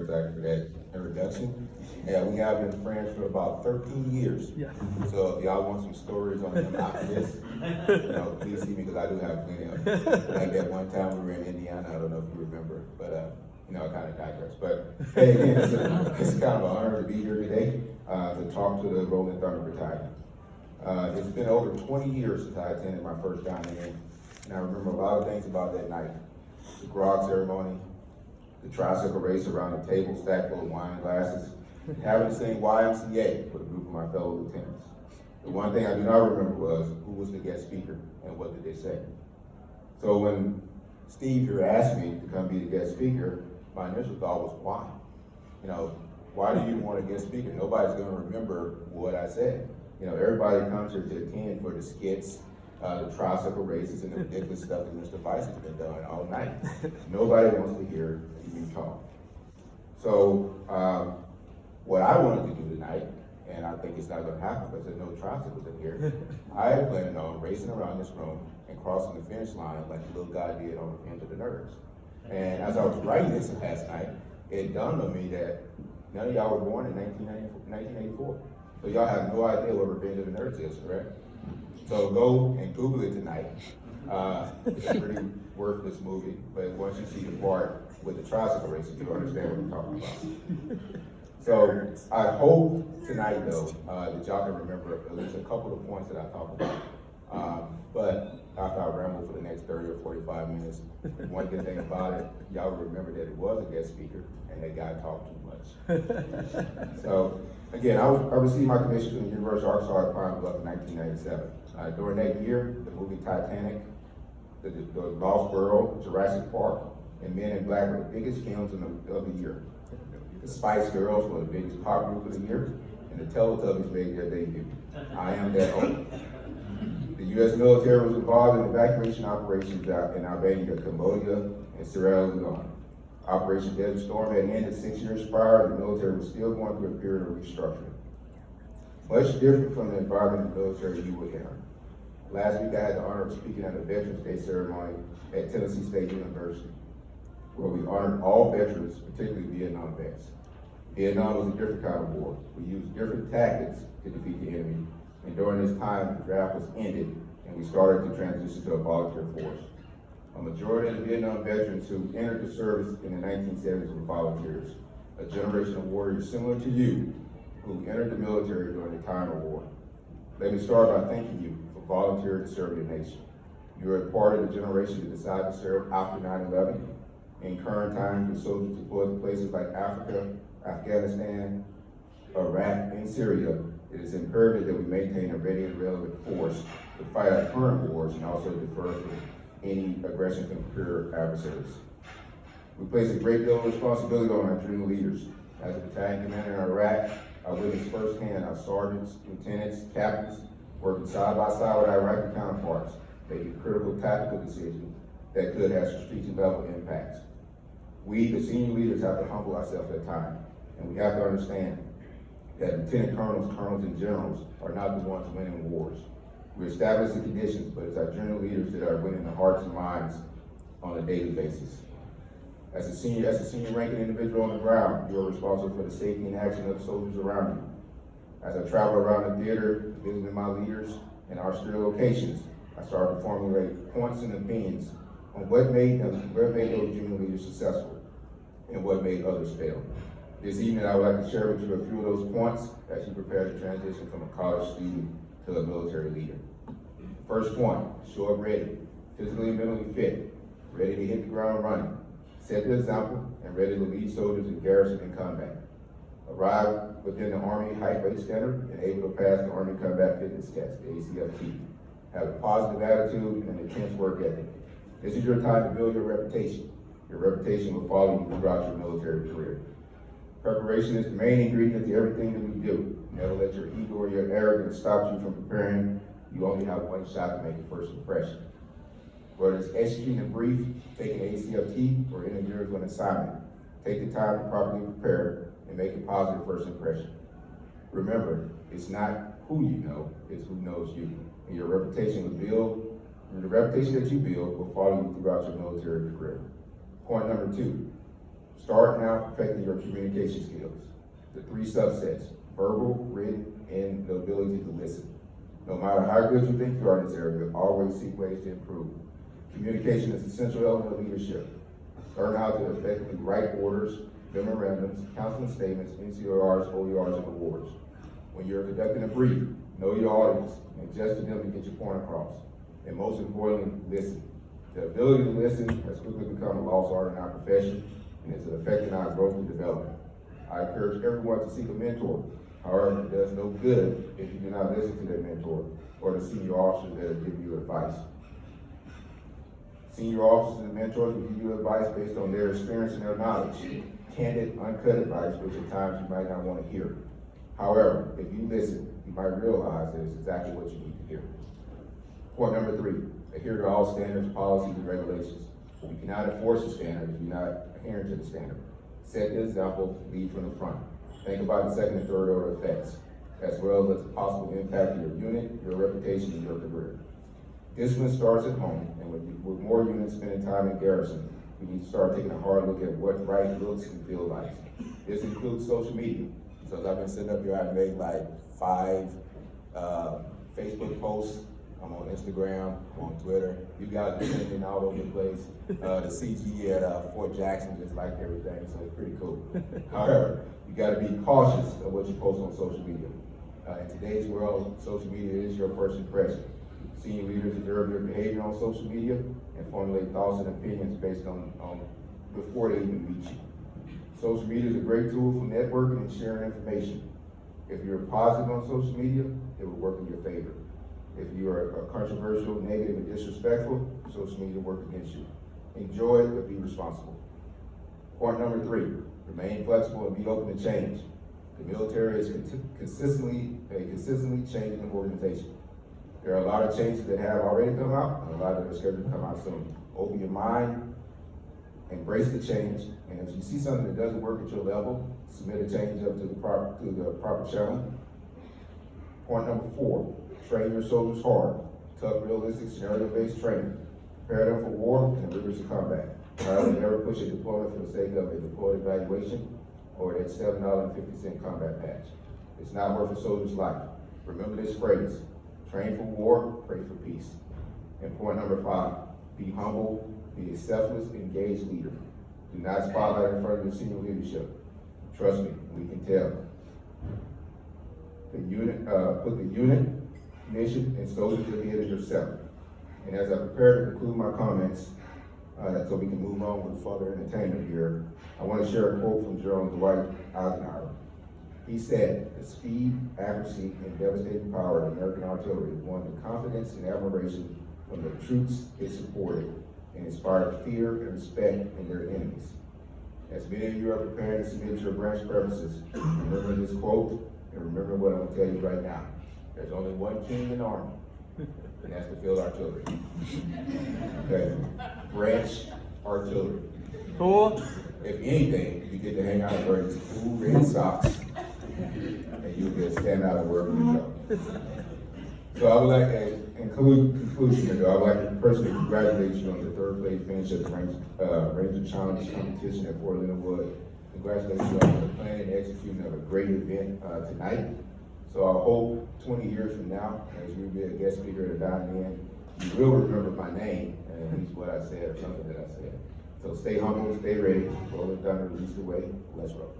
Zach, for that introduction. Yeah, we have been friends for about 13 years. Yeah. So if y'all want some stories on him after this, please see me because I do have plenty of them. Like that one time we were in Indiana, I don't know if you remember, but I kind of digress. But hey, again, it's kind of an honor to be here today to talk to the Rolling Thunder Battalion. It's been over 20 years since I attended my first dining in, and I remember a lot of things about that night. The grog ceremony, the tricycle race around the table stacked full of wine glasses, having to sing YMCA with a group of my fellow lieutenants. The one thing I do not remember was who was the guest speaker and what did they say. So when Steve here asked me to come be the guest speaker, my initial thought was why? Why do you want a guest speaker? Nobody's gonna remember what I said. Everybody comes here to attend for the skits, the tricycle races, and the ridiculous stuff that Mr. Vice has been doing all night. Nobody wants to hear me talk. So what I wanted to do tonight, and I think it's not going to happen because there's no tricycles in here, I had planned on racing around this room and crossing the finish line like the little guy did on Revenge of the Nerds. And as I was writing this last night, it dawned on me that none of y'all were born in 1984. So y'all have no idea what Revenge of the Nerds is, correct? So go and Google it tonight. It's a pretty worthless movie, but once you see the part with the tricycle racing, you'll understand what I'm talking about. So I hope tonight, though, that y'all can remember at least a couple of points that I talked about. But after I ramble for the next 30 or 45 minutes, one good thing about it, y'all remember that it was a guest speaker and that guy talked too much. So again, I received my commission from the University of Arkansas at Pine Bluff in 1997. During that year, the movie Titanic, the Lost World, Jurassic Park, and Men in Black were the biggest films of the year. The Spice Girls were the biggest pop group of the year, and the Teletubbies made their debut. I am that old. The U.S. military was involved in evacuation operations in Albania, Cambodia, and Sierra Leone. Operation Desert Storm had ended 6 years prior, and the military was still going through a period of restructuring. Much different from the environment the military you would enter. Last week I had the honor of speaking at a Veterans Day ceremony at Tennessee State University, where we honored all veterans, particularly Vietnam vets. Vietnam was a different kind of war. We used different tactics to defeat the enemy, and during this time, the draft was ended, and we started to transition to a volunteer force. A majority of the Vietnam veterans who entered the service in the 1970s were volunteers, a generation of warriors similar to you who entered the military during the time of war. Let me start by thanking you for volunteering to serve your nation. You are a part of the generation that decided to serve after 9/11. In current times, with soldiers deployed to places like Africa, Afghanistan, Iraq, and Syria, it is imperative that we maintain a ready and relevant force to fight our current wars and also defer from any aggression from peer adversaries. We place a great deal of responsibility on our junior leaders. As a battalion commander in Iraq, I witnessed firsthand our sergeants, lieutenants, captains working side by side with our Iraqi counterparts, making critical tactical decisions that could have strategic level impacts. We, the senior leaders, have to humble ourselves at times, and we have to understand that lieutenant colonels, and generals are not the ones winning wars. We establish the conditions, but it's our general leaders that are winning the hearts and minds on a daily basis. As a senior ranking individual on the ground, you are responsible for the safety and action of the soldiers around you. As I travel around the theater, visiting my leaders in our steer locations, I started to formulate points and opinions on what made those junior leaders successful and what made others fail. This evening, I would like to share with you a few of those points as you prepare to transition from a college student to a military leader. First point, show up ready, physically and mentally fit, ready to hit the ground running, set the example, and ready to lead soldiers in garrison and combat. Arrive within the Army Height Rate Standard and able to pass the Army Combat Fitness Test, the ACFT. Have a positive attitude and an intense work ethic. This is your time to build your reputation. Your reputation will follow you throughout your military career. Preparation is the main ingredient to everything that we do. Never let your ego or your arrogance stop you from preparing. You only have one shot to make a first impression. Whether it's executing a brief, taking ACFT, or interviewing for an assignment, take the time to properly prepare and make a positive first impression. Remember, it's not who you know, it's who knows you. And your reputation that you build will follow you throughout your military career. Point number 2, Start now perfecting your communication skills. The 3 subsets: verbal, written, and the ability to listen. No matter how good you think you are in this area, always seek ways to improve. Communication is an essential element of leadership. Learn how to effectively write orders, memorandums, counseling statements, NCORs, OERs, and awards. When you're conducting a brief, know your audience and just to them to get your point across. And most importantly, listen. The ability to listen has quickly become a lost art in our profession and is affecting our growth and development. I encourage everyone to seek a mentor. However, it does no good if you do not listen to that mentor or the senior officers that will give you advice. Senior officers and mentors will give you advice based on their experience and their knowledge. Candid, uncut advice, which at times you might not want to hear. However, if you listen, you might realize that it's exactly what you need to hear. Point number 3, adhere to all standards, policies, and regulations. You cannot enforce a standard if you're not adhering to the standard. Set the example, lead from the front. Think about the second and third order effects, as well as the possible impact of your unit, your reputation, and your career. Discipline starts at home, and with more units spending time in garrison, we need to start taking a hard look at what right looks and feel like. This includes social media. So as I've been sitting up here, I've made like 5 Facebook posts. I'm on Instagram, I'm on Twitter. You guys are sending all over the place. The CG at Fort Jackson just liked everything, so it's pretty cool. However, you gotta be cautious of what you post on social media. In today's world, social media is your first impression. Senior leaders observe your behavior on social media and formulate thoughts and opinions based on before they even meet you. Social media is a great tool for networking and sharing information. If you're positive on social media, it will work in your favor. If you are controversial, negative, and disrespectful, social media will work against you. Enjoy it, but be responsible. Point number 3, remain flexible and be open to change. The military is consistently changing organization. There are a lot of changes that have already come out, and a lot that are scheduled to come out soon. Open your mind, embrace the change, and if you see something that doesn't work at your level, submit a change up to the proper channel. Point number 4, train your soldiers hard. Tough, realistic, scenario-based training. Prepare them for war and rigorous combat. Rather than never push a deployment for the sake of a deployed evaluation or that $7.50 combat patch. It's not worth a soldier's life. Remember this phrase: train for war, pray for peace. And point number 5, be humble, be a selfless, engaged leader. Do not spotlight in front of the senior leadership. Trust me, we can tell. Put the unit, mission, and soldiers ahead of yourself. And as I prepare to conclude my comments, so we can move on with further entertainment here, I want to share a quote from General Dwight Eisenhower. He said, "The speed, accuracy, and devastating power of American artillery won the confidence and admiration from the troops it supported and inspired fear and respect in their enemies." As many of you are preparing to submit your branch preferences, remember this quote and remember what I'm going to tell you right now. There's only one king in the army, and that's the field artillery. Okay, branch artillery. Cool. If anything, you get to hang out and wear these cool red socks, and you'll get to stand out and wherever you go. So I would like to, in conclusion, I would like to personally congratulate you on the 3rd place finish at the Ranger Challenge competition at Fort Leonard Wood. Congratulations on the planning and executing of a great event tonight. So I hope 20 years from now, as you'll be a guest speaker at a dining in, you will remember my name, and at least what I said or something that I said. So stay humble, stay ready, roll it down and release the way. Let's roll.